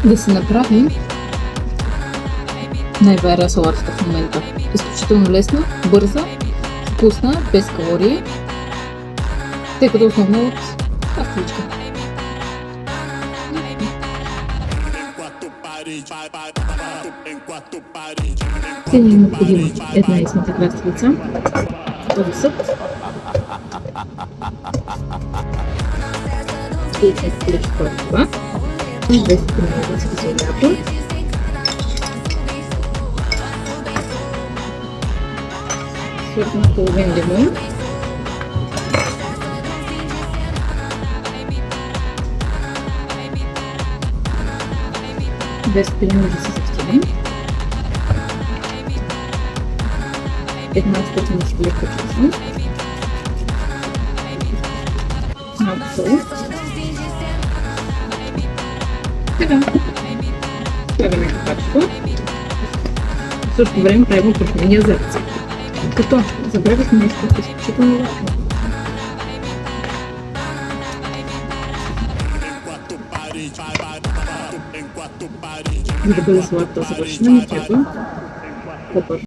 Да си направим най-вероятно салатата в момента. Изключително лесна, бърза, вкусна, без калории, тъй като основно от пастичка. Сега е необходимо една измита краставица, този съд, и количество от това, 200 мл киселинато, сорт на половин лимон, без пилено да се съвтине, една стъпна сливка чесън, малко сол. Така, слагаме капачето. В същото време правим упражнения за ръце. Като забравихме нещо изключително важно. За да бъде салатата завършена, ни трябва копър.